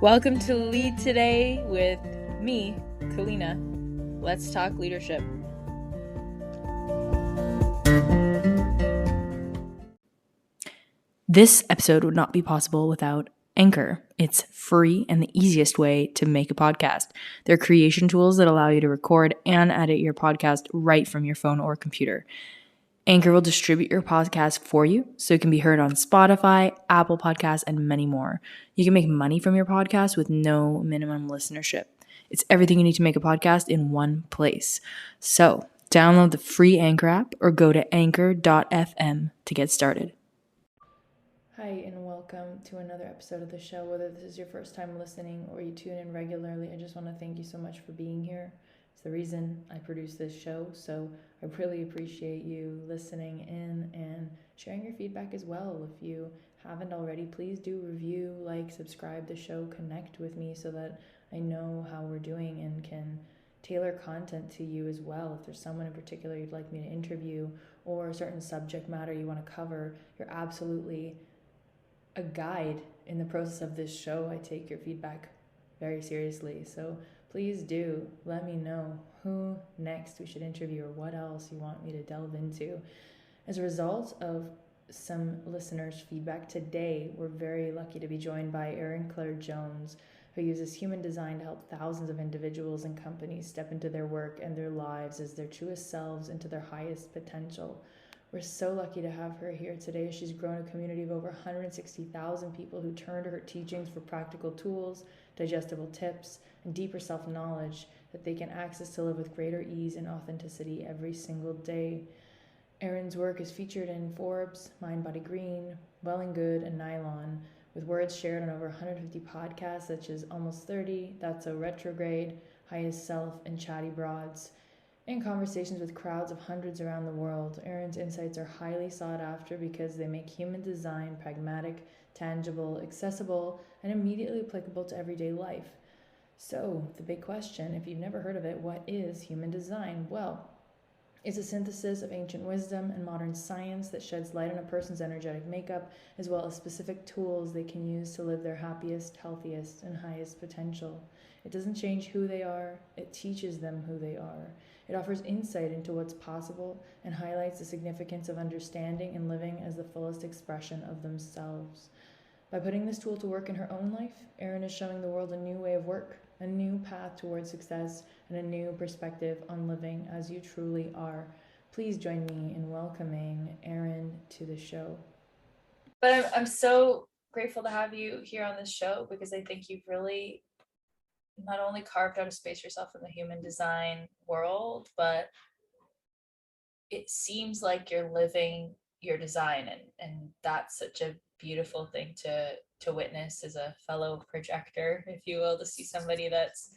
Welcome to Lead Today with me, Kalina. Let's talk leadership. This episode would not be possible without Anchor. It's free and the easiest way to make a podcast. They're creation tools that allow you to record and edit your podcast right from your phone or computer. Anchor will distribute your podcast for you so it can be heard on Spotify, Apple Podcasts, and many more. You can make money from your podcast with no minimum listenership. It's everything you need to make a podcast in one place. So, download the free Anchor app or go to anchor.fm to get started. Hi, and welcome to another episode of the show. Whether this is your first time listening or you tune in regularly, I just want to thank you so much for being here. It's the reason I produce this show, so I really appreciate you listening in and sharing your feedback as well. If you haven't already, please do review, like, subscribe the show, connect with me so that I know how we're doing and can tailor content to you as well. If there's someone in particular you'd like me to interview or a certain subject matter you want to cover, you're absolutely a guide in the process of this show. I take your feedback very seriously, so please do let me know who next we should interview or what else you want me to delve into. As a result of some listeners' feedback today, we're very lucky to be joined by Erin Claire Jones, who uses human design to help thousands of individuals and companies step into their work and their lives as their truest selves into their highest potential. We're so lucky to have her here today. She's grown a community of over 160,000 people who turn to her teachings for practical tools, digestible tips, and deeper self-knowledge that they can access to live with greater ease and authenticity every single day. Erin's work is featured in Forbes, mindbodygreen, Well&Good, and Nylon, with words shared on over 150 podcasts such as Almost 30, That's So Retrograde, Highest Self, and Chatty Broads. In conversations with crowds of hundreds around the world, Erin's insights are highly sought after because they make human design pragmatic, tangible, accessible, and immediately applicable to everyday life. So, the big question, if you've never heard of it, what is human design? Well, it's a synthesis of ancient wisdom and modern science that sheds light on a person's energetic makeup, as well as specific tools they can use to live their happiest, healthiest, and highest potential. It doesn't change who they are, it teaches them who they are. It offers insight into what's possible and highlights the significance of understanding and living as the fullest expression of themselves. By putting this tool to work in her own life, Erin is showing the world a new way of work, a new path towards success, and a new perspective on living as you truly are. Please join me in welcoming Erin to the show. But I'm so grateful to have you here on this show because I think you've really not only carved out a space for yourself in the human design world, but it seems like you're living your design, and that's such a beautiful thing to witness as a fellow projector, if you will, to see somebody that's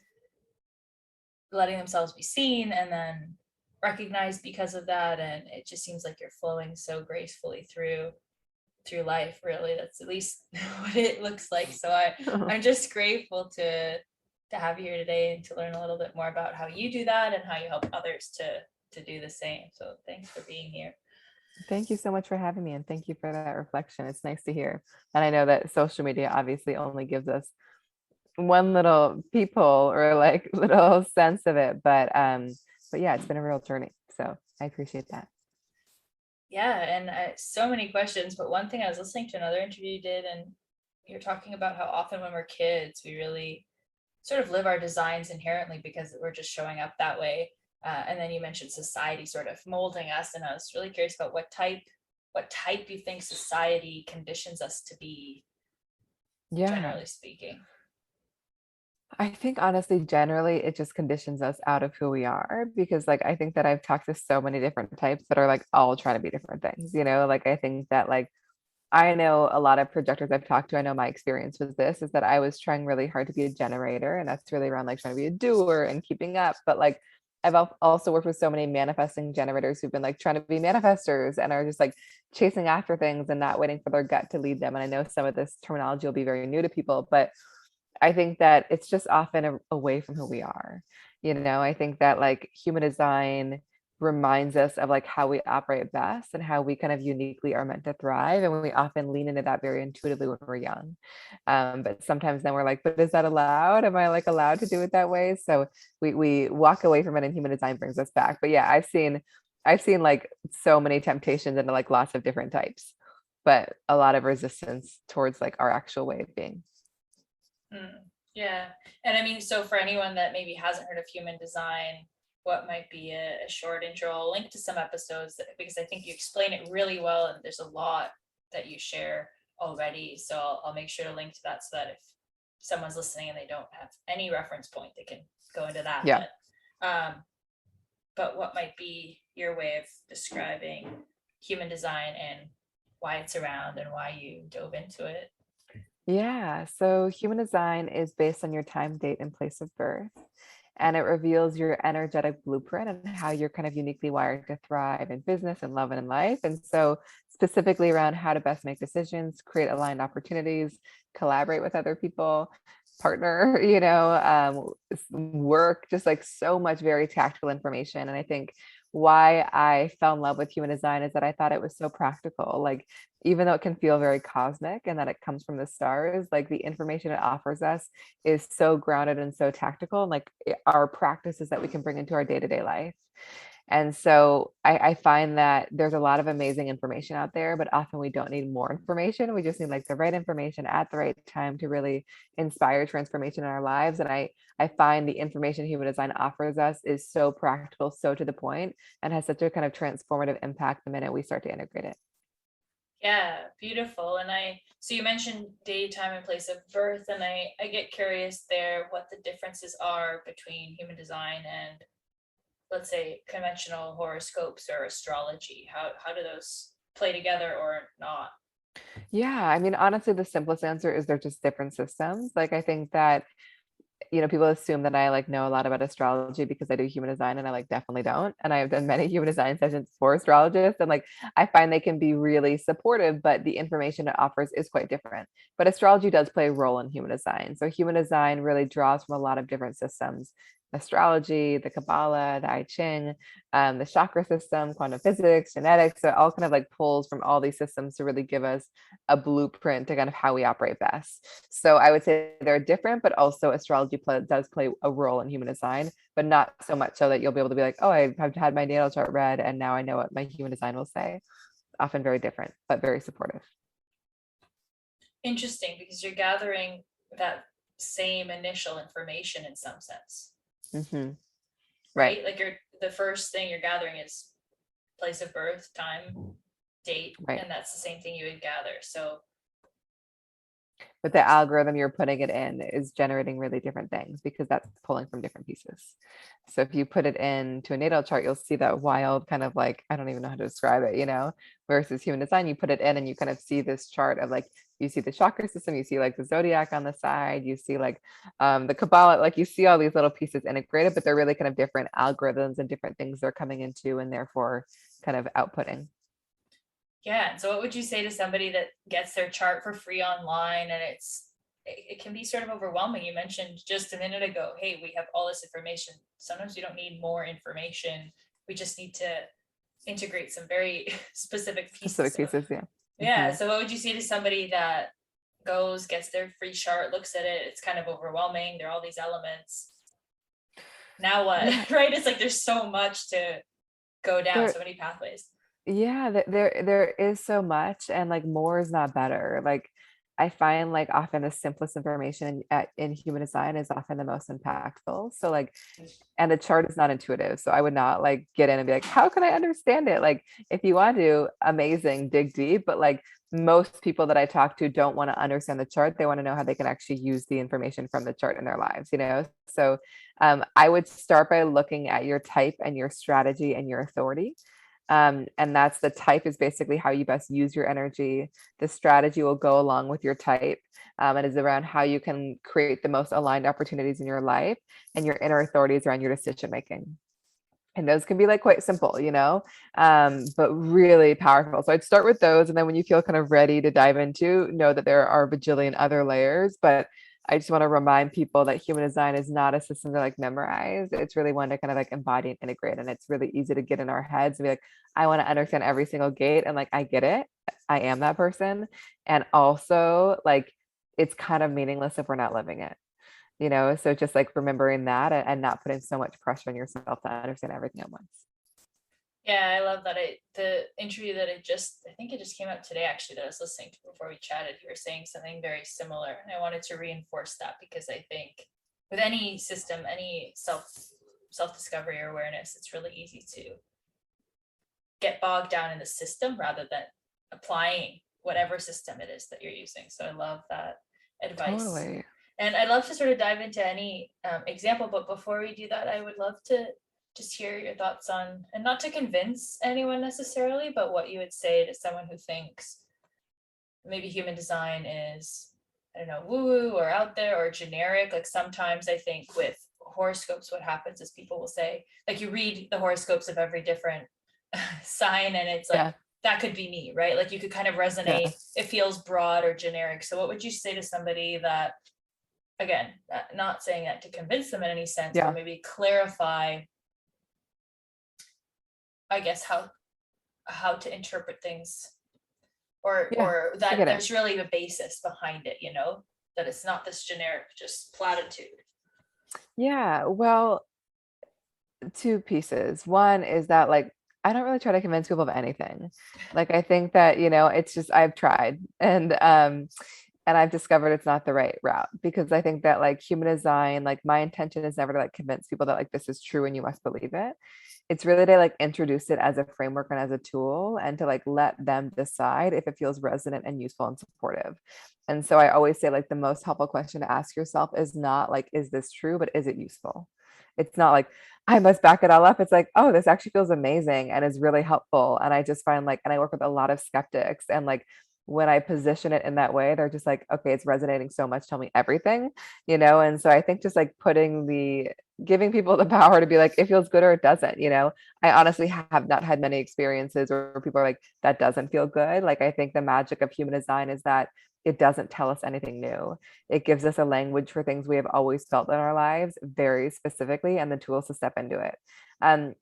letting themselves be seen and then recognized because of that. And it just seems like you're flowing so gracefully through life. Really, that's at least what it looks like. So I'm just grateful to have you here today and to learn a little bit more about how you do that and how you help others to do the same. So thanks for being here. Thank you so much for having me, and thank you for that reflection. It's nice to hear. And I know that social media obviously only gives us one little peephole or like little sense of it, but yeah, it's been a real journey. So I appreciate that. Yeah, and so many questions, but one thing, I was listening to another interview you did, and you're talking about how often when we're kids, we really sort of live our designs inherently because we're just showing up that way. And then you mentioned society sort of molding us, and I was really curious about what type you think society conditions us to be, generally speaking. I think honestly, generally, it just conditions us out of who we are, because like I think that I've talked to so many different types that are like all trying to be different things, like I think that like I know a lot of projectors I've talked to, I know my experience with this is that I was trying really hard to be a generator, and that's really around like trying to be a doer and keeping up. But like I've also worked with so many manifesting generators who've been like trying to be manifestors and are just like chasing after things and not waiting for their gut to lead them. And I know some of this terminology will be very new to people, but I think that it's just often away from who we are. I think that like human design reminds us of like how we operate best and how we kind of uniquely are meant to thrive. And we often lean into that very intuitively when we're young. But sometimes then we're like, but is that allowed? Am I like allowed to do it that way? So we walk away from it, and human design brings us back. But yeah, I've seen like so many temptations into like lots of different types, but a lot of resistance towards like our actual way of being. Yeah. And I mean, so for anyone that maybe hasn't heard of human design, what might be a short intro? I'll link to some episodes because I think you explain it really well, and there's a lot that you share already. So I'll make sure to link to that, so that if someone's listening and they don't have any reference point, they can go into that. Yeah. But what might be your way of describing human design and why it's around and why you dove into it? Yeah. So human design is based on your time, date, and place of birth. And it reveals your energetic blueprint and how you're kind of uniquely wired to thrive in business and love and in life. And so specifically around how to best make decisions, create aligned opportunities, collaborate with other people, partner, work, just like so much very tactical information. And I think why I fell in love with human design is that I thought it was so practical. Like, even though it can feel very cosmic and that it comes from the stars, like the information it offers us is so grounded and so tactical, and like our practices that we can bring into our day-to-day life. And so I find that there's a lot of amazing information out there, but often we don't need more information. We just need like the right information at the right time to really inspire transformation in our lives. And I find the information human design offers us is so practical, so to the point, and has such a kind of transformative impact the minute we start to integrate it. Yeah, beautiful. And so you mentioned date, time, and place of birth, and I get curious there what the differences are between human design and, let's say, conventional horoscopes or astrology. How do those play together or not? Yeah, I mean, honestly, the simplest answer is they're just different systems. Like, I think that people assume that I like know a lot about astrology because I do human design, and I like definitely don't. And I have done many human design sessions for astrologists, and like I find they can be really supportive, but the information it offers is quite different. But astrology does play a role in human design. So human design really draws from a lot of different systems: astrology, the Kabbalah, the I Ching, the chakra system, quantum physics, genetics. So it all kind of like pulls from all these systems to really give us a blueprint to kind of how we operate best. So I would say they're different, but also astrology does play a role in human design, but not so much so that you'll be able to be like, oh, I've had my natal chart read and now I know what my human design will say. Often very different, but very supportive. Interesting, because you're gathering that same initial information in some sense. Mm-hmm. Right? Like the first thing you're gathering is place of birth, time, date, right. And that's the same thing you would gather. So but the algorithm you're putting it in is generating really different things because that's pulling from different pieces. So if you put it into a natal chart, you'll see that wild kind of like, I don't even know how to describe it, versus human design, you put it in and you kind of see this chart of like, you see the chakra system, you see like the zodiac on the side, you see like the Kabbalah, like you see all these little pieces integrated, but they're really kind of different algorithms and different things they're coming into and therefore kind of outputting. Yeah. So what would you say to somebody that gets their chart for free online and it can be sort of overwhelming? You mentioned just a minute ago, hey, we have all this information. Sometimes we don't need more information. We just need to integrate some very specific pieces. Yeah. Yeah. Mm-hmm. So what would you say to somebody that gets their free chart, looks at it, it's kind of overwhelming. There are all these elements. Now what? Yeah. Right? It's like there's so much to go down, so many pathways. Yeah, there is so much, and like more is not better. Like I find like often the simplest information in human design is often the most impactful. So like, and the chart is not intuitive. So I would not like get in and be like, how can I understand it? Like if you want to, amazing, dig deep. But like most people that I talk to don't want to understand the chart. They want to know how they can actually use the information from the chart in their lives, So I would start by looking at your type and your strategy and your authority. And that's the type is basically how you best use your energy. The strategy will go along with your type. It is around how you can create the most aligned opportunities in your life, and your inner authorities around your decision making. And those can be like quite simple, but really powerful. So I'd start with those. And then when you feel kind of ready to dive into, know that there are a bajillion other layers, but I just want to remind people that human design is not a system to like memorize. It's really one to kind of like embody and integrate. And it's really easy to get in our heads and be like, I want to understand every single gate. And like, I get it. I am that person. And also like, it's kind of meaningless if we're not living it, you know? So just like remembering that and not putting so much pressure on yourself to understand everything at once. Yeah, I love that. The interview that I think it just came out today, actually, that I was listening to before we chatted, you were saying something very similar. And I wanted to reinforce that because I think with any system, any self-discovery or awareness, it's really easy to get bogged down in the system rather than applying whatever system it is that you're using. So I love that advice. Totally. And I'd love to sort of dive into any example, but before we do that, I would love to just hear your thoughts on, and not to convince anyone necessarily, but what you would say to someone who thinks maybe human design is, I don't know, woo-woo or out there or generic. Like sometimes I think with horoscopes, what happens is people will say, like you read the horoscopes of every different sign and it's like, that could be me, right? Like you could kind of resonate. It feels broad or generic. So what would you say to somebody that, again, not saying that to convince them in any sense, but maybe clarify, I guess, how to interpret things, or that there's really a basis behind it, you know, that it's not this generic just platitude. Yeah, well, two pieces. One is that like I don't really try to convince people of anything. Like I think that, you know, it's just I've tried and I've discovered it's not the right route, because I think that like human design, like my intention is never to like convince people that like this is true and you must believe it. It's really to like introduce it as a framework and as a tool, and to like let them decide if it feels resonant and useful and supportive. And so I always say like the most helpful question to ask yourself is not like, is this true, but is it useful? It's not like I must back it all up. It's like, oh, this actually feels amazing and is really helpful. And I just find like, and I work with a lot of skeptics, and like when I position it in that way, they're just like, okay, it's resonating so much, tell me everything, you know? And so I think just like giving people the power to be like, it feels good or it doesn't, you know? I honestly have not had many experiences where people are like, that doesn't feel good. Like, I think the magic of human design is that it doesn't tell us anything new. It gives us a language for things we have always felt in our lives very specifically, and the tools to step into it.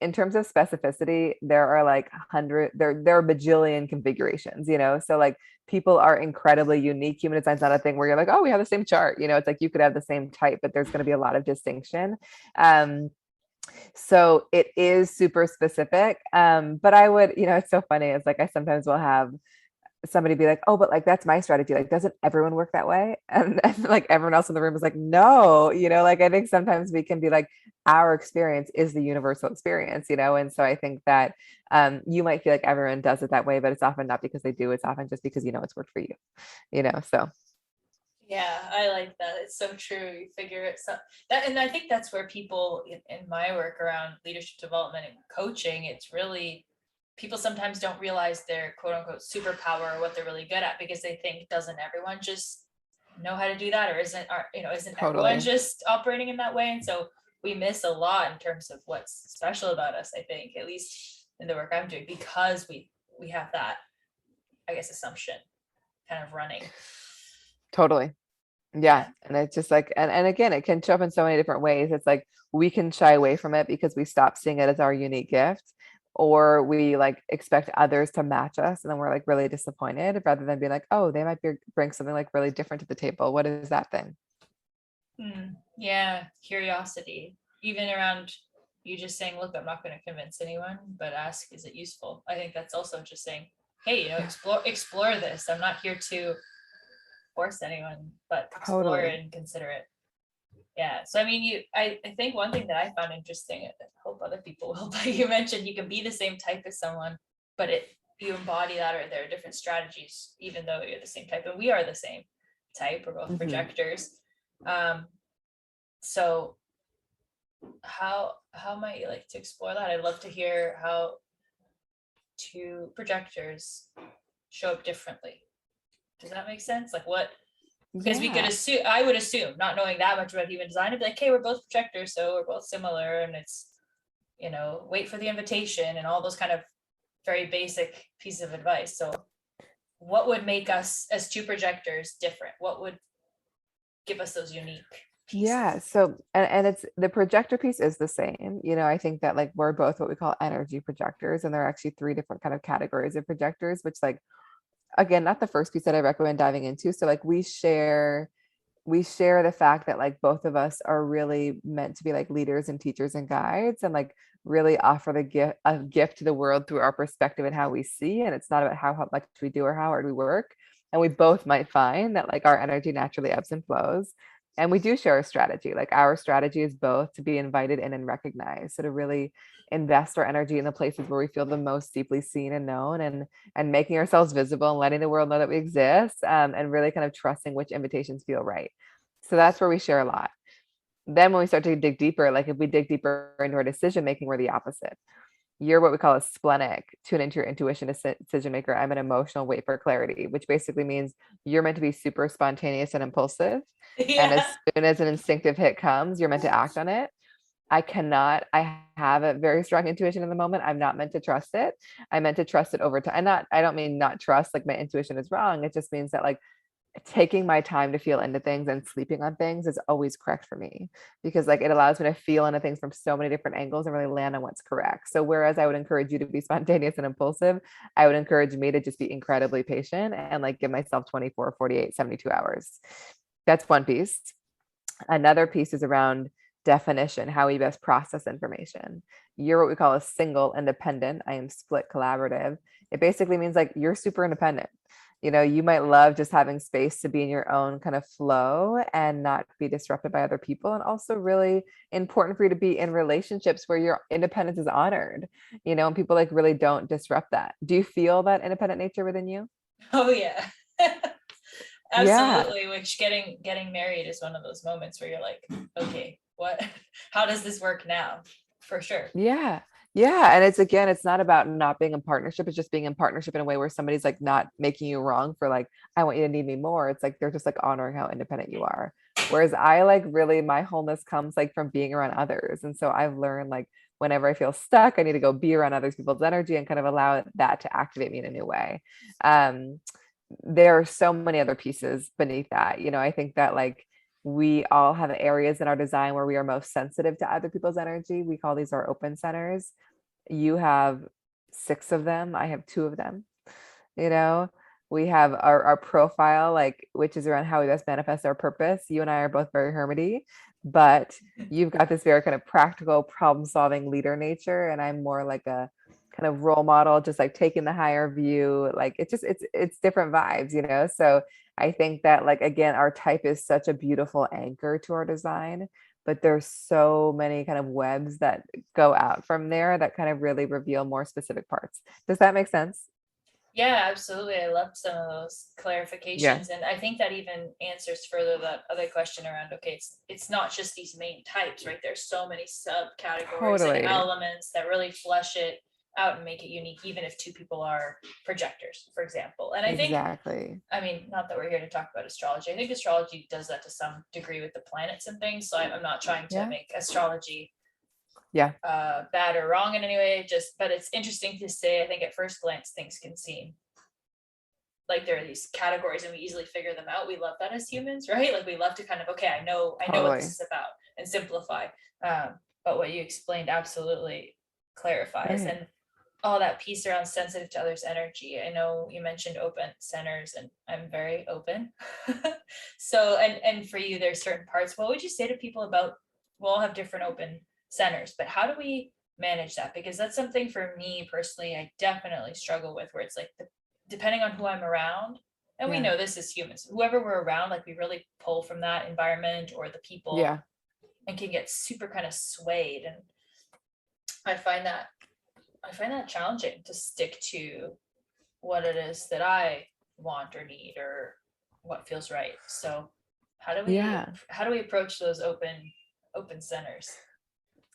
In terms of specificity, there are like there are bajillion configurations, you know? So like people are incredibly unique. Human design's not a thing where you're like, oh, we have the same chart, you know? It's like you could have the same type, but there's going to be a lot of distinction. So it is super specific. But I would, you know, it's so funny. It's like I sometimes will have somebody be like, oh, but like that's my strategy, like doesn't everyone work that way? And like everyone else in the room is like, no, you know, like I think sometimes we can be like, our experience is the universal experience, you know? And so I think that you might feel like everyone does it that way, but it's often not because they do, it's often just because, you know, it's worked for you, you know? So yeah, I like that. It's so true. You figure it so that, and I think that's where people in my work around leadership development and coaching, it's really, people sometimes don't realize their quote unquote superpower or what they're really good at, because they think, doesn't everyone just know how to do that? Or isn't everyone just operating in that way? And so we miss a lot in terms of what's special about us, I think, at least in the work I'm doing, because we have that, I guess, assumption kind of running. Totally. Yeah. And it's just like, and again, it can show up in so many different ways. It's like we can shy away from it because we stop seeing it as our unique gift, or we like expect others to match us, and then we're like really disappointed, rather than being like, oh, they might bring something like really different to the table. What is that thing? Yeah, curiosity, even around you just saying, look, I'm not going to convince anyone, but ask, is it useful? I think that's also just saying, hey, you know, explore this. I'm not here to force anyone, but explore it and consider it. Yeah. So I mean, I think one thing that I found interesting, I hope other people will, but you mentioned you can be the same type as someone, but you embody that, or there are different strategies, even though you're the same type. And we are the same type. We're both projectors. So how might you like to explore that? I'd love to hear how two projectors show up differently. Does that make sense? Like what? Because we could assume, I would assume, not knowing that much about human design, it'd be like, hey, we're both projectors, so we're both similar, and it's, you know, wait for the invitation and all those kind of very basic pieces of advice. So what would make us as two projectors different? give us those unique pieces. Yeah. So, and it's the projector piece is the same. I think that like we're both what we call energy projectors, and there are actually 3 different kind of categories of projectors, which like, again, not the first piece that I recommend diving into. So like we share the fact that like both of us are really meant to be like leaders and teachers and guides, and like really offer a gift to the world through our perspective and how we see. And it's not about how much we do or how hard we work. And we both might find that like our energy naturally ebbs and flows. And we do share a strategy. Like our strategy is both to be invited in and recognized. So to really invest our energy in the places where we feel the most deeply seen and known, and making ourselves visible and letting the world know that we exist, and really kind of trusting which invitations feel right. So that's where we share a lot. Then when we start to dig deeper, like if we dig deeper into our decision making, we're the opposite. You're what we call a splenic, tune into your intuition decision maker. I'm an emotional wait for clarity, which basically means you're meant to be super spontaneous and impulsive. And as soon as an instinctive hit comes, you're meant to act on it. I have a very strong intuition in the moment. I'm not meant to trust it. I'm meant to trust it over time. I don't mean not trust, like my intuition is wrong. It just means that like taking my time to feel into things and sleeping on things is always correct for me, because like it allows me to feel into things from so many different angles and really land on what's correct. So whereas I would encourage you to be spontaneous and impulsive, I would encourage me to just be incredibly patient and like give myself 24, 48, 72 hours. That's one piece. Another piece is around definition, how we best process information. You're what we call a single independent. I am split collaborative. It basically means like you're super independent. You might love just having space to be in your own kind of flow and not be disrupted by other people. And also really important for you to be in relationships where your independence is honored, and people like really don't disrupt that. Do you feel that independent nature within you? Oh yeah. Yeah. Absolutely. Which getting married is one of those moments where you're like, okay, what, how does this work now? For sure. Yeah. Yeah. And it's not about not being in partnership. It's just being in partnership in a way where somebody's like not making you wrong for like, I want you to need me more. It's like they're just like honoring how independent you are. Whereas I like really my wholeness comes like from being around others. And so I've learned like whenever I feel stuck, I need to go be around other people's energy and kind of allow that to activate me in a new way. There are so many other pieces beneath that. I think that like we all have areas in our design where we are most sensitive to other people's energy. We call these our open centers. You have 6 of them. I have 2 of them. You know, we have our profile, like, which is around how we best manifest our purpose. You and I are both very hermity, but you've got this very kind of practical problem solving leader nature. And I'm more like a kind of role model, just like taking the higher view. Like it's different vibes. So I think that like, again, our type is such a beautiful anchor to our design, but there's so many kind of webs that go out from there that kind of really reveal more specific parts. Does that make sense? Yeah, absolutely. I loved some of those Yeah, clarifications. And I think that even answers further that other question around, okay, it's not just these main types, right? There's so many subcategories and totally. elements that really flesh it out and make it unique, even if 2 people are projectors, for example. And I think, Exactly. I mean, not that we're here to talk about astrology. I think astrology does that to some degree with the planets and things. So I'm not trying to Yeah. make astrology Yeah. bad or wrong in any way, but it's interesting to say. I think at first glance things can seem like there are these categories and we easily figure them out. We love that as humans, right? Like we love to kind of, okay, I know what this Totally. is about and simplify. But what you explained absolutely clarifies. Right. And all that piece around sensitive to others' energy. I know you mentioned open centers, and I'm very open. So, and for you, there's certain parts. What would you say to people about? We'll all have different open centers, but how do we manage that? Because that's something for me personally, I definitely struggle with. Where it's like depending on who I'm around, and we Yeah. know this as humans, whoever we're around, like we really pull from that environment or the people, Yeah. and can get super kind of swayed. And I find that challenging to stick to what it is that I want or need or what feels right. So Yeah. how do we approach those open centers?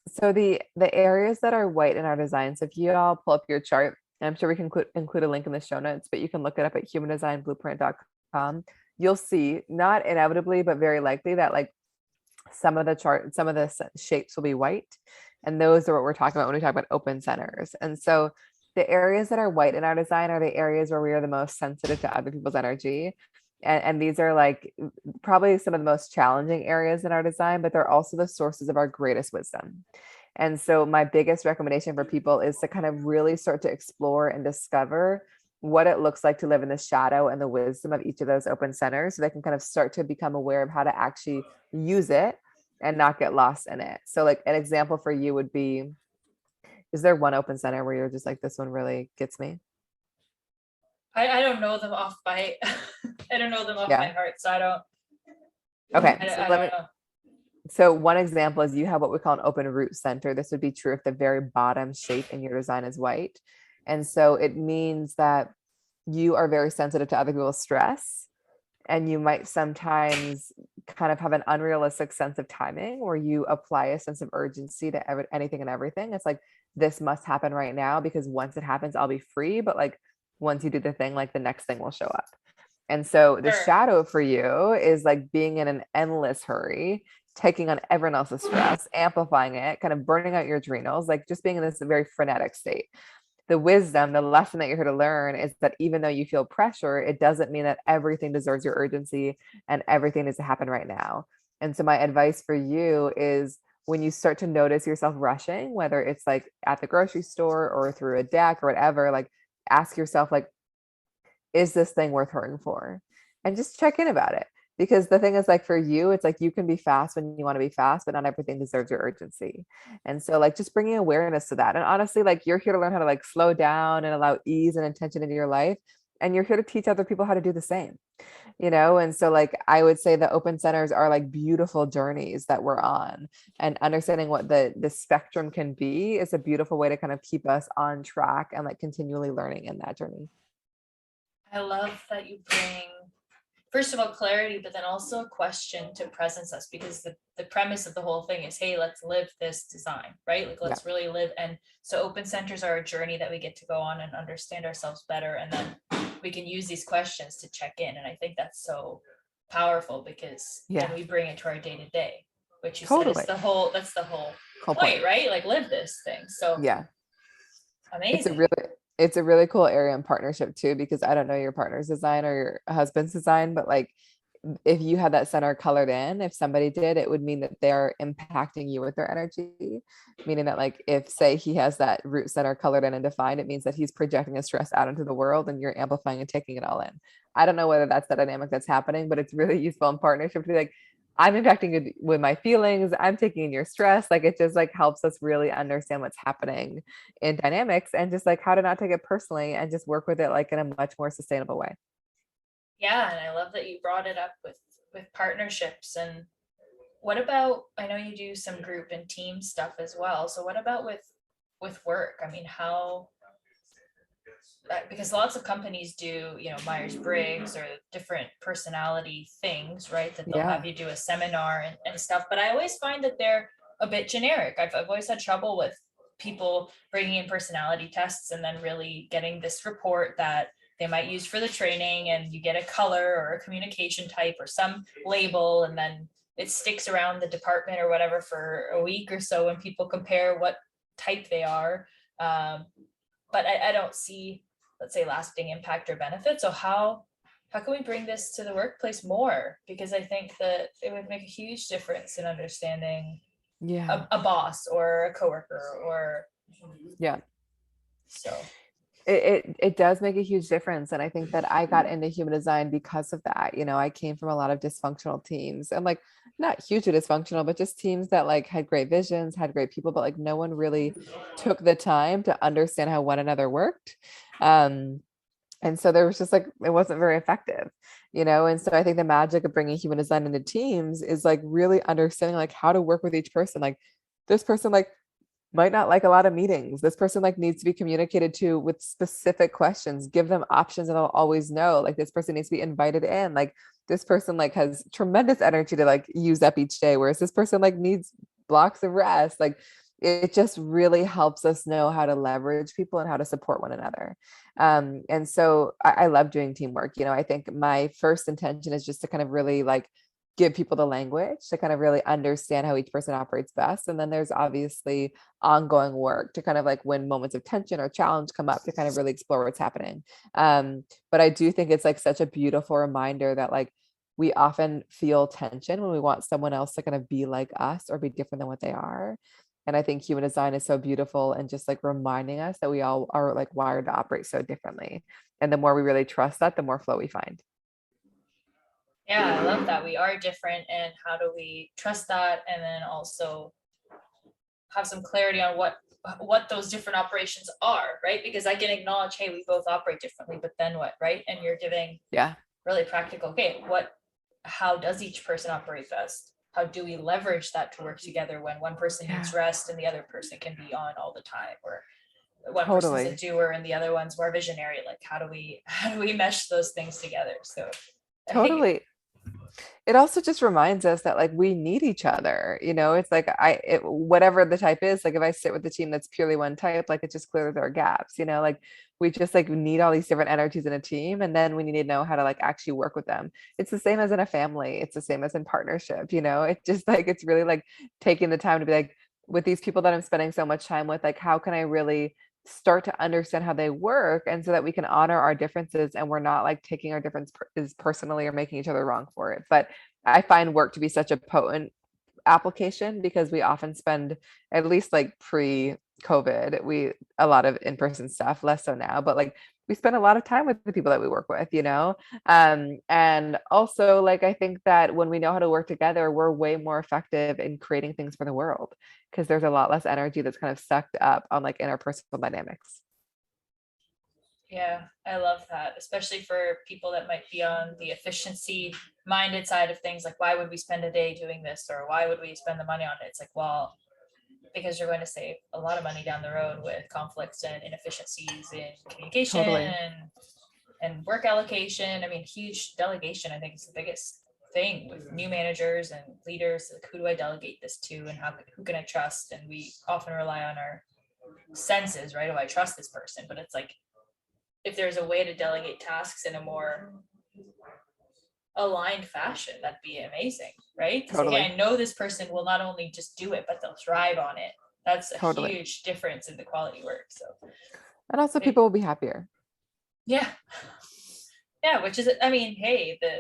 So the areas that are white in our designs, if you all pull up your chart, and I'm sure we can include a link in the show notes, but you can look it up at humandesignblueprint.com. You'll see, not inevitably, but very likely, that like some of the shapes will be white. And those are what we're talking about when we talk about open centers. And so the areas that are white in our design are the areas where we are the most sensitive to other people's energy. And these are like probably some of the most challenging areas in our design, but they're also the sources of our greatest wisdom. And so my biggest recommendation for people is to kind of really start to explore and discover what it looks like to live in the shadow and the wisdom of each of those open centers, so they can kind of start to become aware of how to actually use it and not get lost in it. So like an example for you would be, is there one open center where you're just like, this one really gets me? I don't know them off by I don't know them off by Yeah. heart, so I don't Okay. I, So I let don't me, know. so one example is you have what we call an open root center. This would be true if the very bottom shape in your design is white. And so it means that you are very sensitive to other people's stress. And you might sometimes kind of have an unrealistic sense of timing where you apply a sense of urgency to anything and everything. It's like, this must happen right now because once it happens, I'll be free. But like, once you do the thing, like the next thing will show up. And so the Sure. shadow for you is like being in an endless hurry, taking on everyone else's stress, amplifying it, kind of burning out your adrenals, like just being in this very frenetic state. The wisdom, the lesson that you're here to learn is that even though you feel pressure, it doesn't mean that everything deserves your urgency and everything needs to happen right now. And so my advice for you is, when you start to notice yourself rushing, whether it's like at the grocery store or through a deck or whatever, like ask yourself, like, is this thing worth hurrying for? And just check in about it. Because the thing is, like, for you, it's like you can be fast when you want to be fast, but not everything deserves your urgency. And so like just bringing awareness to that. And honestly, like, you're here to learn how to like slow down and allow ease and intention into your life. And you're here to teach other people how to do the same, you know? And so like, I would say the open centers are like beautiful journeys that we're on, and understanding what the spectrum can be is a beautiful way to kind of keep us on track and like continually learning in that journey. I love that you bring, first of all, clarity, but then also a question to presence us, because the premise of the whole thing is, hey, let's live this design, right? Like, let's really live. And so open centers are a journey that we get to go on and understand ourselves better. And then we can use these questions to check in. And I think that's so powerful, because then we bring it to our day to day, which you said is that's the whole point, right? Like, live this thing. So yeah, amazing. it's a really cool area in partnership too, because I don't know your partner's design or your husband's design, but like, if you had that center colored in, if somebody did, it would mean that they're impacting you with their energy. Meaning that like, if say he has that root center colored in and defined, it means that he's projecting his stress out into the world and you're amplifying and taking it all in. I don't know whether that's the dynamic that's happening, but it's really useful in partnership to be like, I'm impacting you with my feelings, I'm taking in your stress. Like, it just like helps us really understand what's happening in dynamics, and just like how to not take it personally and just work with it like in a much more sustainable way. Yeah, and I love that you brought it up with partnerships. And what about, I know you do some group and team stuff as well, so what about with work? I mean, how, because lots of companies do, you know, Myers-Briggs or different personality things, right, that they'll have you do a seminar and stuff, but I always find that they're a bit generic. I've always had trouble with people bringing in personality tests and then really getting this report that they might use for the training, and you get a color or a communication type or some label, and then it sticks around the department or whatever for a week or so when people compare what type they are. But I don't see, let's say, lasting impact or benefit. So how can we bring this to the workplace more? Because I think that it would make a huge difference in understanding a boss or a coworker or so. It does make a huge difference. And I think that I got into human design because of that. You know, I came from a lot of dysfunctional teams, and like, not hugely dysfunctional, but just teams that like had great visions, had great people, but like no one really took the time to understand how one another worked. And so there was just like, it wasn't very effective, you know? And so I think the magic of bringing human design into teams is like really understanding like how to work with each person. Like, this person like might not like a lot of meetings. This person like needs to be communicated to with specific questions, give them options and they'll always know. Like, this person needs to be invited in. Like, this person like has tremendous energy to like use up each day, whereas this person like needs blocks of rest. Like, it just really helps us know how to leverage people and how to support one another. And so I love doing teamwork. You know, I think my first intention is just to kind of really like give people the language to kind of really understand how each person operates best. And then there's obviously ongoing work to kind of like when moments of tension or challenge come up to kind of really explore what's happening. But I do think it's like such a beautiful reminder that like we often feel tension when we want someone else to kind of be like us or be different than what they are. And I think human design is so beautiful and just like reminding us that we all are like wired to operate so differently. And the more we really trust that, the more flow we find. Yeah, I love that we are different, and how do we trust that, and then also have some clarity on what those different operations are, right? Because I can acknowledge, hey, we both operate differently, but then what, right? And you're giving really practical, okay, how does each person operate best? How do we leverage that to work together when one person needs rest and the other person can be on all the time, or one person's a doer and the other one's more visionary? Like how do we mesh those things together? So totally. It also just reminds us that like we need each other, you know. It's like whatever the type is, like if I sit with the team that's purely one type, like it just clears our gaps, you know. Like we just like need all these different energies in a team, and then we need to know how to like actually work with them. It's the same as in a family, it's the same as in partnership, you know. It's just like it's really like taking the time to be like, with these people that I'm spending so much time with, like how can I really start to understand how they work, and so that we can honor our differences and we're not like taking our differences personally or making each other wrong for it. But I find work to be such a potent application because we often spend, at least like pre-COVID, a lot of in-person stuff, less so now, but like we spend a lot of time with the people that we work with, you know. And also like I think that when we know how to work together, we're way more effective in creating things for the world, because there's a lot less energy that's kind of sucked up on like interpersonal dynamics. Yeah, I love that, especially for people that might be on the efficiency minded side of things. Like, why would we spend a day doing this, or why would we spend the money on it? It's like, well, because you're going to save a lot of money down the road with conflicts and inefficiencies in communication and work allocation. I mean, huge delegation, I think, is the biggest thing with new managers and leaders. Like, who do I delegate this to, and who can I trust? And we often rely on our senses, right? Do I trust this person? But it's like, if there's a way to delegate tasks in a more aligned fashion, that'd be amazing, right? Totally. I know this person will not only just do it, but they'll thrive on it. That's a huge difference in the quality work. So, and also people will be happier. Yeah, which is, I mean, hey, the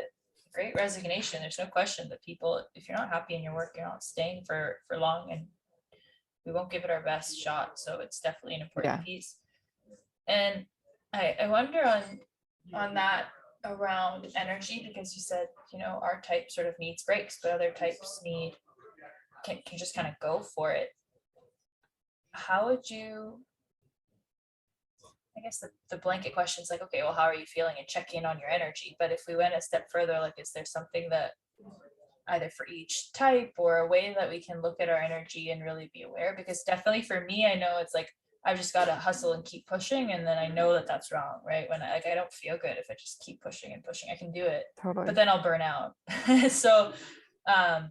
great resignation, there's no question that people, if you're not happy in your work, you're not staying for long, and we won't give it our best shot. So it's definitely an important piece. And I wonder on that around energy, because you said, you know, our type sort of needs breaks, but other types can just kind of go for it. How would you, I guess the blanket question is like, okay, well, how are you feeling, and check in on your energy. But if we went a step further, like, is there something that either for each type or a way that we can look at our energy and really be aware? Because definitely for me, I know it's like, I've just got to hustle and keep pushing. And then I know that that's wrong, right? When I don't feel good if I just keep pushing and pushing. I can do it, but then I'll burn out. So how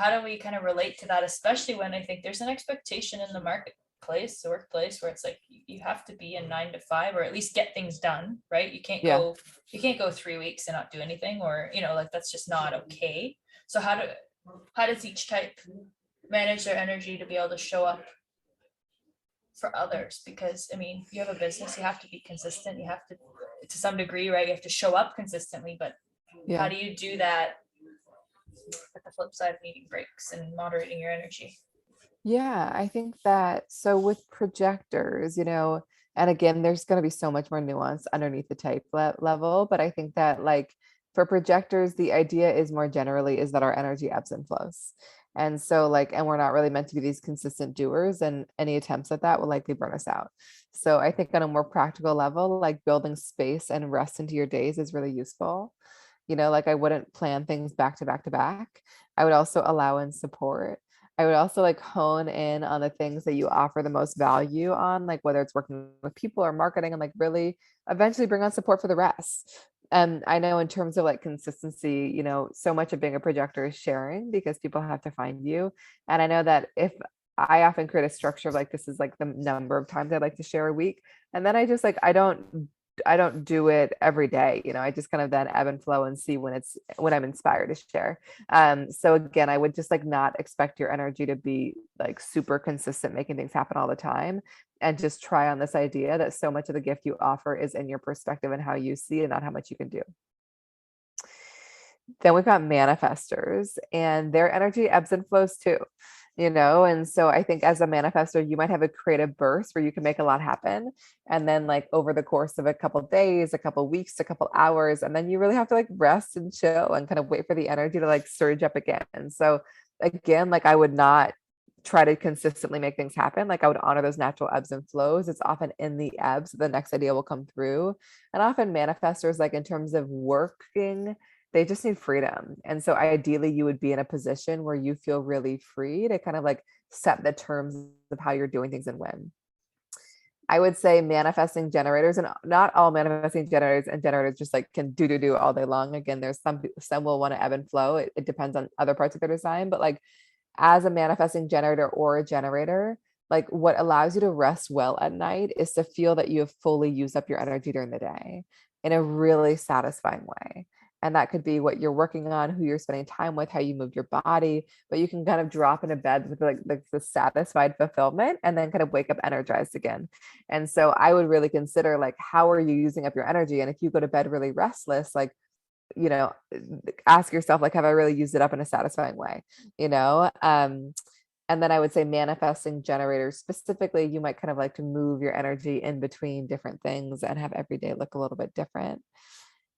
do we kind of relate to that, especially when I think there's an expectation in the marketplace, the workplace, where it's like you have to be in 9 to 5, or at least get things done, right? You can't go 3 weeks and not do anything, or, you know, like that's just not okay. So how does each type manage their energy to be able to show up for others? Because I mean, you have a business, you have to be consistent, you have to some degree, right? You have to show up consistently, but how do you do that with the flip side of needing breaks and moderating your energy? I think that, so with projectors, you know, and again, there's going to be so much more nuance underneath the type level, but I think that like for projectors, the idea is more generally is that our energy ebbs and flows. And so like, and we're not really meant to be these consistent doers, and any attempts at that will likely burn us out. So I think on a more practical level, like building space and rest into your days is really useful. You know, like I wouldn't plan things back to back to back. I would also allow in support. I would also like hone in on the things that you offer the most value on, like whether it's working with people or marketing, and like really eventually bring on support for the rest. And I know in terms of like consistency, you know, so much of being a projector is sharing, because people have to find you. And I know that if I often create a structure of like, this is like the number of times I'd like to share a week. And then I just like, don't do it every day. You know, I just kind of then ebb and flow and see when I'm inspired to share. So again, I would just like not expect your energy to be like super consistent, making things happen all the time, and just try on this idea that so much of the gift you offer is in your perspective and how you see it, not how much you can do. Then we've got manifestors, and their energy ebbs and flows too, you know? And so I think as a manifestor, you might have a creative burst where you can make a lot happen. And then like over the course of a couple of days, a couple of weeks, a couple hours, and then you really have to like rest and chill and kind of wait for the energy to like surge up again. And so again, like I would not try to consistently make things happen. Like I would honor those natural ebbs and flows. It's often in the ebbs the next idea will come through. And often manifestors, like in terms of working, they just need freedom. And so ideally you would be in a position where you feel really free to kind of like set the terms of how you're doing things and when. I would say manifesting generators, and not all manifesting generators and generators just like can do all day long. Again, there's some will want to ebb and flow. It depends on other parts of their design, but like as a manifesting generator or a generator, like what allows you to rest well at night is to feel that you have fully used up your energy during the day in a really satisfying way. And that could be what you're working on, who you're spending time with, how you move your body, but you can kind of drop into bed with like the satisfied fulfillment and then kind of wake up energized again. And so I would really consider like, how are you using up your energy? And if you go to bed really restless, like, you know, ask yourself, like, have I really used it up in a satisfying way? You know? And then I would say manifesting generators specifically, you might kind of like to move your energy in between different things and have every day look a little bit different.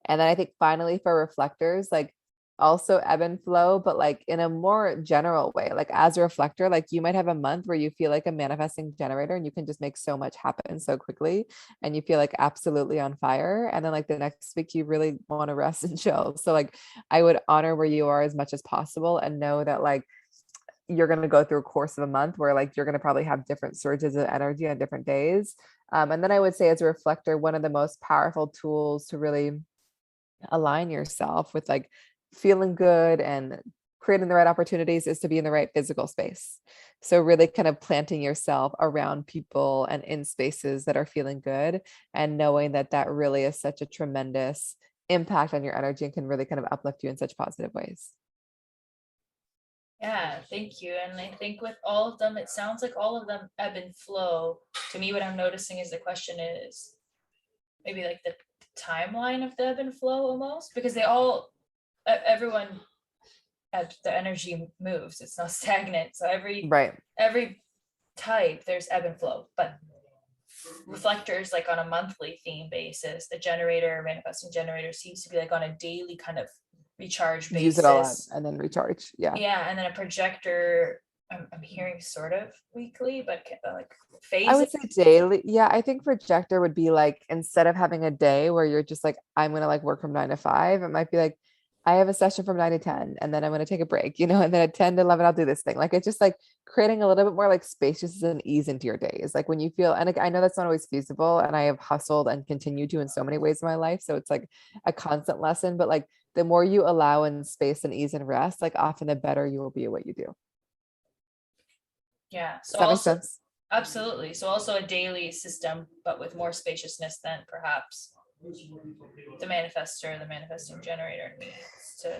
And then I think finally for reflectors, like also ebb and flow, but like in a more general way, like as a reflector, like you might have a month where you feel like a manifesting generator and you can just make so much happen so quickly and you feel like absolutely on fire. And then like the next week, you really want to rest and chill. So like I would honor where you are as much as possible and know that like you're going to go through a course of a month where like you're going to probably have different surges of energy on different days. And then I would say as a reflector, one of the most powerful tools to really align yourself with like feeling good and creating the right opportunities is to be in the right physical space. So really kind of planting yourself around people and in spaces that are feeling good and knowing that that really is such a tremendous impact on your energy and can really kind of uplift you in such positive ways. Yeah, thank you. And I think with all of them, it sounds like all of them ebb and flow. To me, what I'm noticing is the question is maybe like the timeline of the ebb and flow almost, because everyone, the energy moves. It's not stagnant. So every type there's ebb and flow, but reflectors like on a monthly theme basis, the manifesting generator seems to be like on a daily kind of recharge basis. Use it all up and then recharge. Yeah. And then a projector, I'm hearing sort of weekly, but like phase. I would say daily. Yeah, I think projector would be like, instead of having a day where you're just like, I'm gonna like work from 9 to 5, it might be like, I have a session from 9 to 10 and then I'm going to take a break, you know, and then at 10 to 11, I'll do this thing. Like, it's just like creating a little bit more like spaciousness and ease into your days. Like when you feel, and like, I know that's not always feasible and I have hustled and continue to in so many ways in my life. So it's like a constant lesson, but like the more you allow in space and ease and rest, like often the better you will be at what you do. Yeah. So does that make sense? Absolutely. So also a daily system, but with more spaciousness than perhaps the manifesting generator needs to.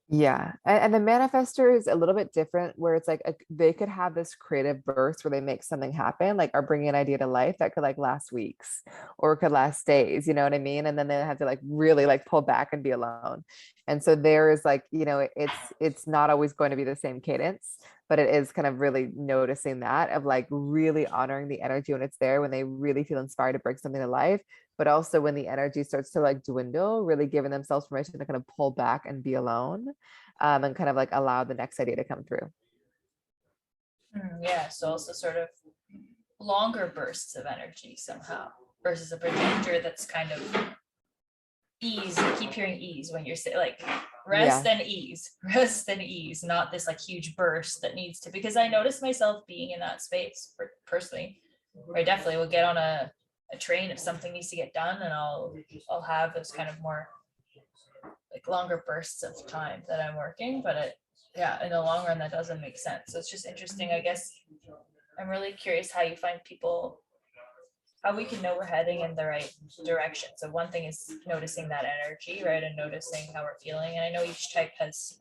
Yeah. And the manifestor is a little bit different where it's like they could have this creative burst where they make something happen, like are bringing an idea to life that could like last weeks or could last days, you know what I mean? And then they have to like really like pull back and be alone. And so there is like, you know, it's not always going to be the same cadence, but it is kind of really noticing that of like really honoring the energy when it's there, when they really feel inspired to bring something to life, but also when the energy starts to like dwindle, really giving themselves permission to kind of pull back and be alone, and kind of like allow the next idea to come through. Yeah, so also sort of longer bursts of energy somehow versus a projector that's kind of ease. I keep hearing ease when you're saying like rest and ease, not this like huge burst that needs to, because I notice myself being in that space personally, where I definitely will get on a train if something needs to get done and I'll have those kind of more like longer bursts of time that I'm working, but in the long run that doesn't make sense. So it's just interesting. I guess I'm really curious how you find people how we can know we're heading in the right direction. So one thing is noticing that energy, right? And noticing how we're feeling. And I know each type has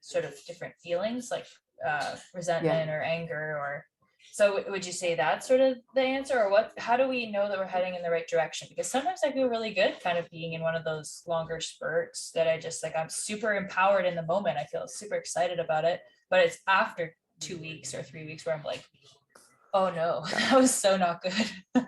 sort of different feelings, like resentment or anger, or so would you say that's sort of the answer, or what, how do we know that we're heading in the right direction? Because sometimes I feel really good kind of being in one of those longer spurts that I just like, I'm super empowered in the moment. I feel super excited about it, but it's after 2 weeks or 3 weeks where I'm like, oh no, that was so not good.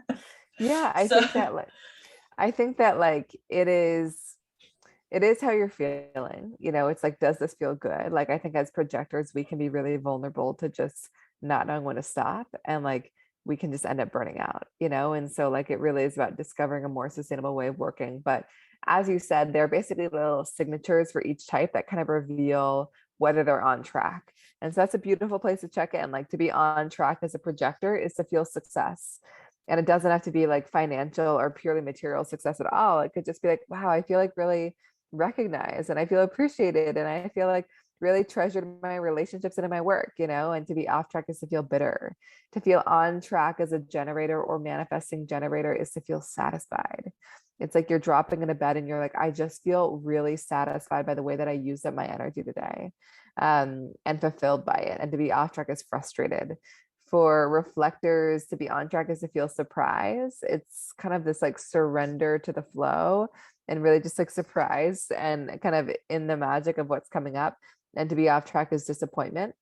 Yeah, I think that like it is how you're feeling, you know. It's like, does this feel good? Like, I think as projectors, we can be really vulnerable to just not knowing when to stop, and like we can just end up burning out, you know. And so like it really is about discovering a more sustainable way of working. But as you said, there are basically little signatures for each type that kind of reveal whether they're on track. And so that's a beautiful place to check in. Like, to be on track as a projector is to feel success. And it doesn't have to be like financial or purely material success at all. It could just be like, wow, I feel like really recognized, and I feel appreciated, and I feel like really treasured in my relationships and in my work, you know. And to be off track is to feel bitter. To feel on track as a generator or manifesting generator is to feel satisfied. It's like you're dropping into bed and you're like, I just feel really satisfied by the way that I used up my energy today, and fulfilled by it. And to be off track is frustrated. For reflectors, to be on track is to feel surprise. It's kind of this like surrender to the flow and really just like surprised and kind of in the magic of what's coming up. And to be off track is disappointment.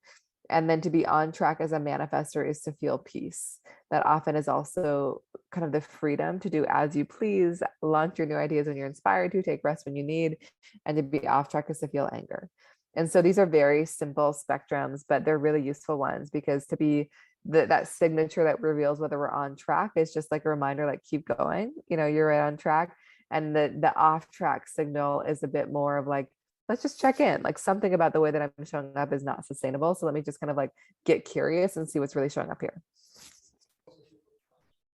And then to be on track as a manifestor is to feel peace. That often is also kind of the freedom to do as you please, launch your new ideas when you're inspired to, take rest when you need. And to be off track is to feel anger. And so these are very simple spectrums, but they're really useful ones, because to be that signature that reveals whether we're on track is just like a reminder, like, keep going, you know, you're right on track. And the off track signal is a bit more of like, let's just check in, like something about the way that I'm showing up is not sustainable. So let me just kind of like get curious and see what's really showing up here.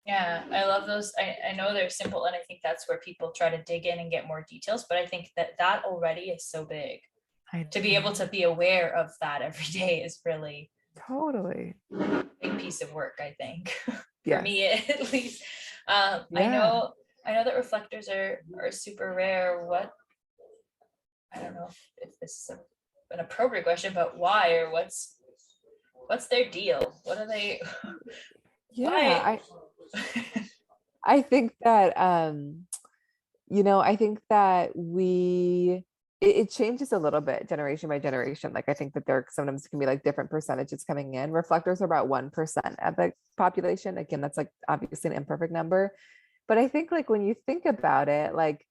Yeah, I love those. I know they're simple, and I think that's where people try to dig in and get more details, but I think that already is so big. To be able to be aware of that every day is really totally a big piece of work, I think. Yeah. For me at least. I know that reflectors are super rare. I don't know if this is an appropriate question, but why, or what's their deal? What are they? Yeah, I think that you know, I think that it changes a little bit generation by generation. Like, I think that there sometimes can be like different percentages coming in. Reflectors are about 1% of the population. Again, that's like obviously an imperfect number. But I think like when you think about it, like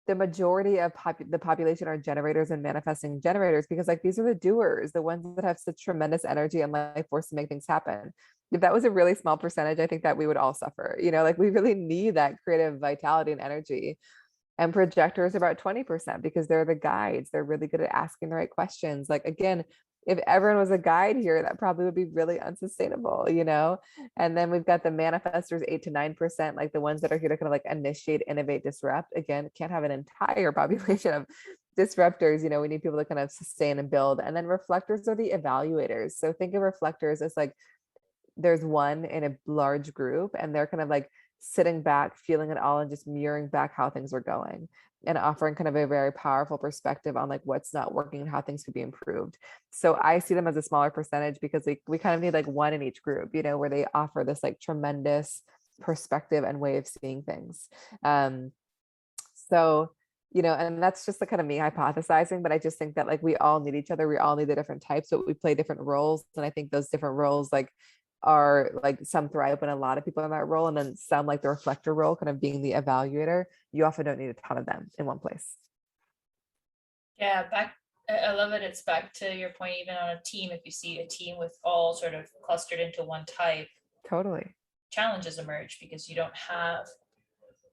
the majority of the population are generators and manifesting generators, because like these are the doers, the ones that have such tremendous energy and life force to make things happen. If that was a really small percentage, I think that we would all suffer, you know. Like, we really need that creative vitality and energy. And projectors are about 20%, because they're the guides. They're really good at asking the right questions. Like, again, if everyone was a guide here, that probably would be really unsustainable, you know. And then we've got the manifestors, 8 to 9%, like the ones that are here to kind of like initiate, innovate, disrupt. Again, can't have an entire population of disruptors, you know. We need people to kind of sustain and build. And then reflectors are the evaluators. So think of reflectors as like, there's one in a large group, and they're kind of like sitting back, feeling it all, and just mirroring back how things are going, and offering kind of a very powerful perspective on like what's not working and how things could be improved. So I see them as a smaller percentage, because we kind of need like one in each group, you know, where they offer this like tremendous perspective and way of seeing things. So, you know, and that's just the kind of me hypothesizing, but I just think that like we all need each other. We all need the different types, but we play different roles. And I think those different roles like are like, some thrive when a lot of people in that role, and then some, like the reflector role, kind of being the evaluator, you often don't need a ton of them in one place. Yeah, I love it. It's back to your point, even on a team, if you see a team with all sort of clustered into one type, Totally. challenges emerge, because you don't have,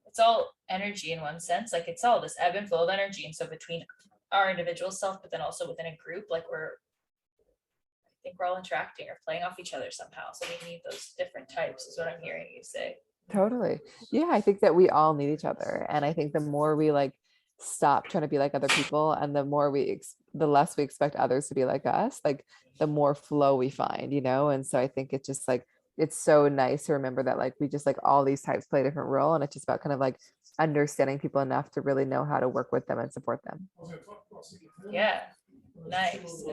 it's all energy in one sense, like it's all this ebb and flow of energy. And so between our individual self, but then also within a group, like I think we're all interacting or playing off each other somehow. So we need those different types, is what I'm hearing you say. Totally. Yeah, I think that we all need each other. And I think the more we like stop trying to be like other people, and the more the less we expect others to be like us, like the more flow we find, you know. And so I think it's just like it's so nice to remember that like we just like all these types play a different role, and it's just about kind of like understanding people enough to really know how to work with them and support them. Yeah, nice.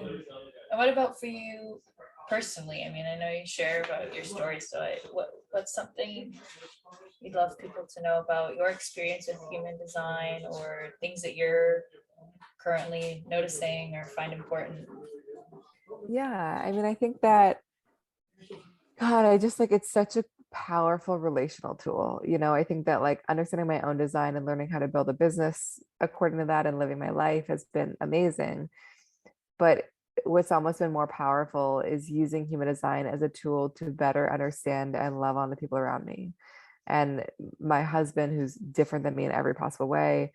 And what about for you personally? I mean, I know you share about your story, so what's something you'd love people to know about your experience with human design, or things that you're currently noticing or find important? Yeah, I mean, I think that, God, I just like it's such a powerful relational tool. You know, I think that like understanding my own design and learning how to build a business according to that and living my life has been amazing. But what's almost been more powerful is using human design as a tool to better understand and love on the people around me. And my husband, who's different than me in every possible way,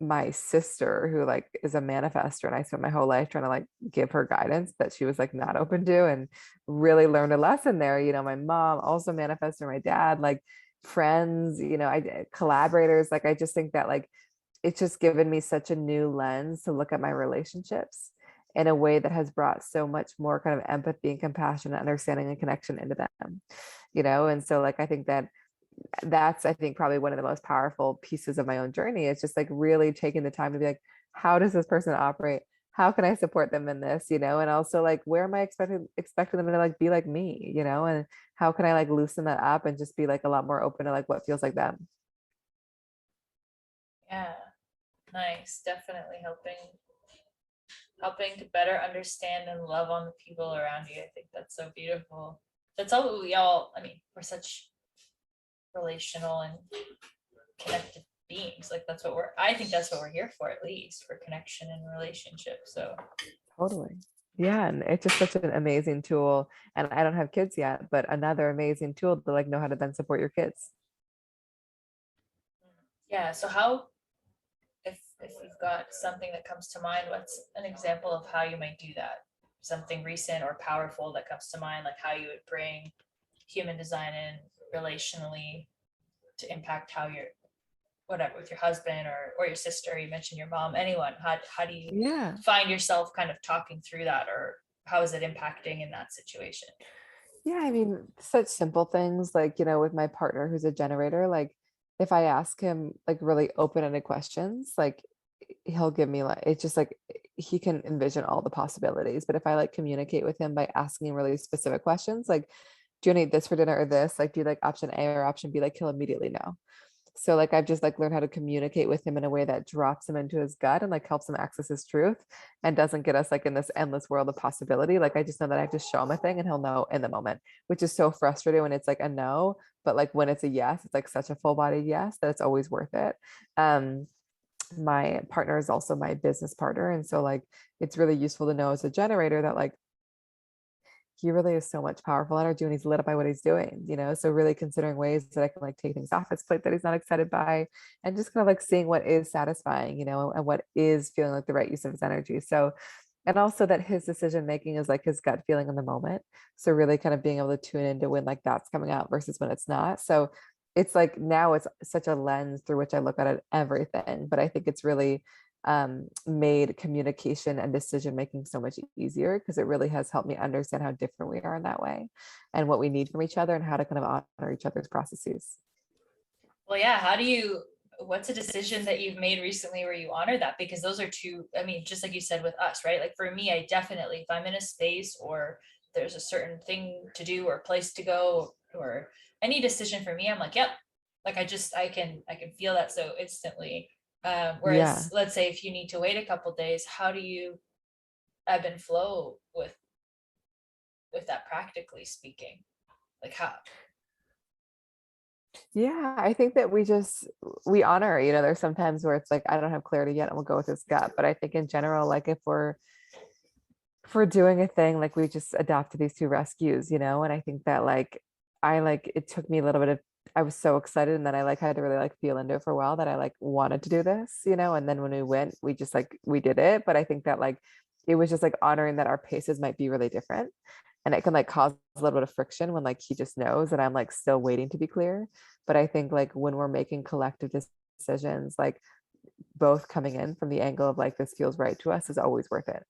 my sister, who like is a manifester, and I spent my whole life trying to like give her guidance that she was like not open to, and really learned a lesson there. You know, my mom, also manifestor, my dad, like friends, you know, I collaborators. Like I just think that like it's just given me such a new lens to look at my relationships in a way that has brought so much more kind of empathy and compassion and understanding and connection into them, you know. And so like I think that that's, I think, probably one of the most powerful pieces of my own journey. It's just like really taking the time to be like, how does this person operate? How can I support them in this, you know? And also like, where am I expecting them to like be like me, you know? And how can I like loosen that up and just be like a lot more open to like what feels like them? Yeah, nice. Definitely helping to better understand and love on the people around you. I think that's so beautiful. That's all we all, I mean, we're such relational and connected beings. Like that's what I think that's what we're here for, at least for connection and relationship. So Totally. Yeah, and it's just such an amazing tool. And I don't have kids yet, but another amazing tool to like know how to then support your kids. yeah. So how, if you've got something that comes to mind, what's an example of how you might do that? Something recent or powerful that comes to mind, like how you would bring human design in relationally to impact how you're, whatever, with your husband or your sister, you mentioned your mom, anyone, how do you Yeah. find yourself kind of talking through that, or how is it impacting in that situation? Yeah, I mean, such simple things like, you know, with my partner who's a generator, like if I ask him like really open-ended questions, like he'll give me like it's just like he can envision all the possibilities. But if I like communicate with him by asking him really specific questions, like, do you want to eat this for dinner or this? Like, do you like option A or option B? Like he'll immediately know. So like I've just like learned how to communicate with him in a way that drops him into his gut and like helps him access his truth and doesn't get us like in this endless world of possibility. Like I just know that I have to show him a thing and he'll know in the moment, which is so frustrating when it's like a no, but like when it's a yes, it's like such a full bodied yes that it's always worth it. Um, my partner is also my business partner. And so like it's really useful to know as a generator that like he really is so much powerful energy when he's lit up by what he's doing, you know? So really considering ways that I can like take things off his plate that he's not excited by, and just kind of like seeing what is satisfying, you know, and what is feeling like the right use of his energy. So, and also that his decision making is like his gut feeling in the moment. So really kind of being able to tune into when like that's coming out versus when it's not. So it's like now it's such a lens through which I look at it, everything. But I think it's really made communication and decision making so much easier because it really has helped me understand how different we are in that way and what we need from each other and how to kind of honor each other's processes. Well, yeah, what's a decision that you've made recently where you honor that? Because those are two, I mean, just like you said with us, right? Like for me, I definitely, if I'm in a space or there's a certain thing to do or place to go or any decision for me, I'm like, yep. Like I can feel that so instantly. Yeah. Whereas let's say if you need to wait a couple days, how do you ebb and flow with that, practically speaking? Like how? Yeah, I think that we honor, you know, there's sometimes where it's like I don't have clarity yet and we'll go with this gut. But I think in general, like if we're doing a thing, like we just adopted these two rescues, you know, and I think that like I like it took me a little bit of I was so excited and then I like had to really like feel into it for a while that I like wanted to do this, you know, and then when we went, we just like we did it. But I think that like it was just like honoring that our paces might be really different and it can like cause a little bit of friction when like he just knows and I'm like still waiting to be clear. But I think like when we're making collective decisions, like both coming in from the angle of like this feels right to us is always worth it.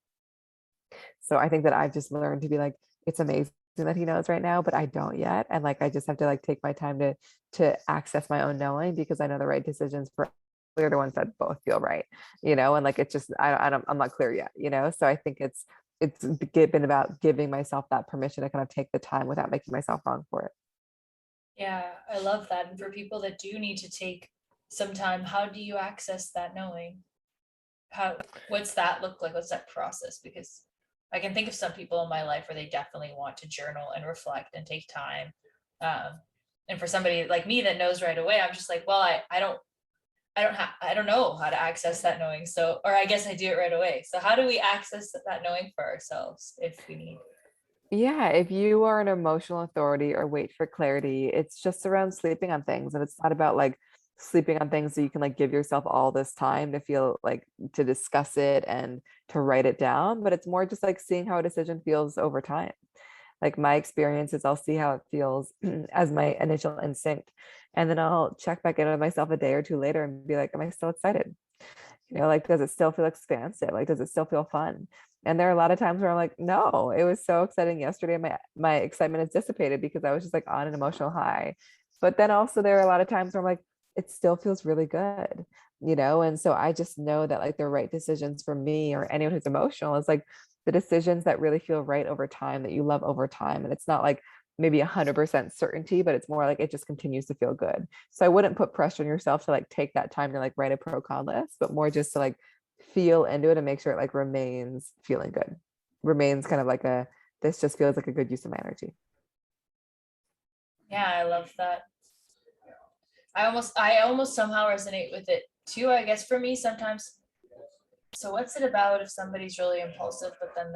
So I think that I've just learned to be like, it's amazing that he knows right now, but I don't yet. And like, I just have to like take my time to access my own knowing, because I know the right decisions for clear the ones that both feel right, and like, it's just, I'm not clear yet, So I think it's been about giving myself that permission to kind of take the time without making myself wrong for it. Yeah, I love that. And for people that do need to take some time, how do you access that knowing? What's that look like? What's that process? Because I can think of some people in my life where they definitely want to journal and reflect and take time. And for somebody like me that knows right away, I'm just like, well, I don't know how to access that knowing. So, or I guess I do it right away. So how do we access that knowing for ourselves if we need? Yeah, if you are an emotional authority or wait for clarity, it's just around sleeping on things. And it's not about like sleeping on things so you can like give yourself all this time to feel like to discuss it and to write it down, but it's more just like seeing how a decision feels over time. Like my experience is I'll see how it feels as my initial instinct. And then I'll check back in with myself a day or two later and be like, am I still excited? Like, does it still feel expansive? Like, does it still feel fun? And there are a lot of times where I'm like, no, it was so exciting yesterday. My excitement is dissipated because I was just like on an emotional high. But then also there are a lot of times where I'm like, it still feels really good, And so I just know that like the right decisions for me or anyone who's emotional is like the decisions that really feel right over time, that you love over time. And it's not like maybe 100% certainty, but it's more like it just continues to feel good. So I wouldn't put pressure on yourself to like take that time to like write a pro con list, but more just to like feel into it and make sure it like remains feeling good, remains kind of like this just feels like a good use of my energy. Yeah, I love that. I almost somehow resonate with it too, I guess for me sometimes. So what's it about if somebody's really impulsive, but then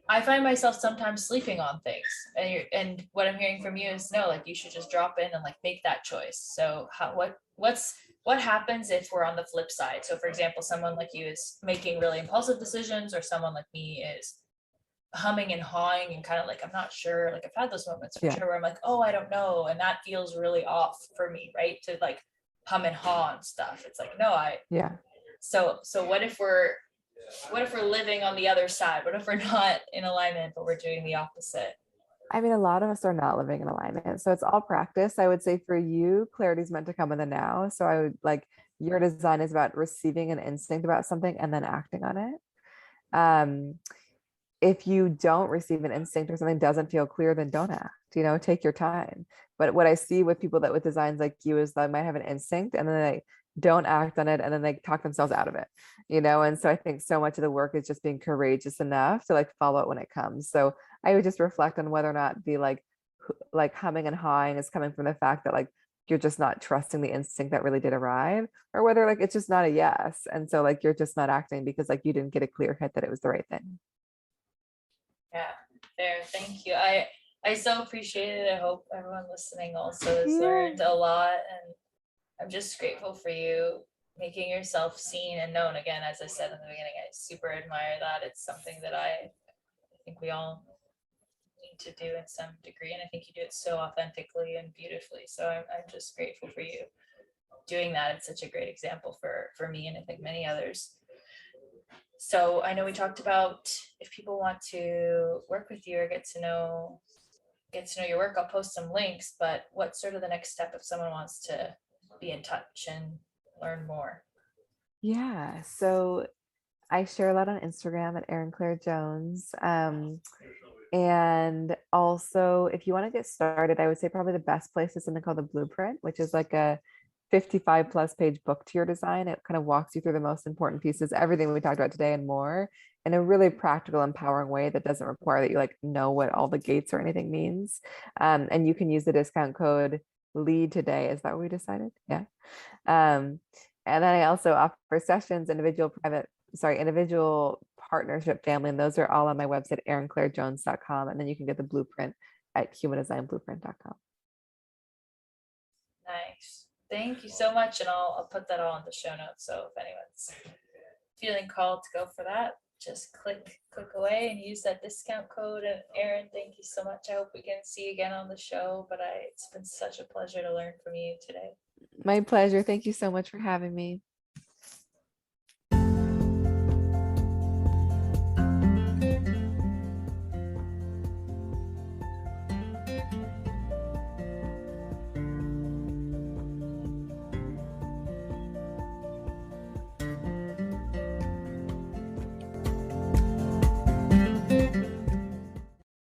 I find myself sometimes sleeping on things, and what I'm hearing from you is no, like you should just drop in and like make that choice. So what happens if we're on the flip side? So for example, someone like you is making really impulsive decisions, or someone like me is humming and hawing and kind of like, I'm not sure. Like I've had those moments for sure where I'm like, oh, I don't know. And that feels really off for me, right? To like hum and haw and stuff. It's like, no, so what if we're living on the other side? What if we're not in alignment, but we're doing the opposite? I mean, a lot of us are not living in alignment. So it's all practice. I would say for you, clarity is meant to come in the now. So I would like your design is about receiving an instinct about something and then acting on it. If you don't receive an instinct or something doesn't feel clear, then don't act, take your time. But what I see with people that with designs like you is they might have an instinct and then they don't act on it and then they talk themselves out of it, And so I think so much of the work is just being courageous enough to like follow it when it comes. So I would just reflect on whether or not the like humming and hawing is coming from the fact that like you're just not trusting the instinct that really did arrive, or whether like it's just not a yes. And so like you're just not acting because like you didn't get a clear hit that it was the right thing. Yeah, there. Thank you. I so appreciate it. I hope everyone listening also has learned a lot, and I'm just grateful for you making yourself seen and known. Again, as I said in the beginning, I super admire that. It's something that I think we all need to do in some degree, and I think you do it so authentically and beautifully. So I'm just grateful for you doing that. It's such a great example for me, and I think many others. So I know we talked about if people want to work with you or get to know your work, I'll post some links, but what's sort of the next step if someone wants to be in touch and learn more? Yeah. So I share a lot on Instagram at Erin Claire Jones. And also, if you want to get started, I would say probably the best place is something called the Blueprint, which is like a 55 plus page book to your design. It kind of walks you through the most important pieces, everything we talked about today and more, in a really practical, empowering way that doesn't require that you like know what all the gates or anything means. And you can use the discount code LEAD today. Is that what we decided? Yeah. And then I also offer sessions, individual partnership, family, and those are all on my website, erinclairejones.com. And then you can get the blueprint at humandesignblueprint.com. Nice. Thank you so much. And I'll put that all in the show notes. So if anyone's feeling called to go for that, just click away and use that discount code. And Erin, thank you so much. I hope we can see you again on the show, but it's been such a pleasure to learn from you today. My pleasure. Thank you so much for having me.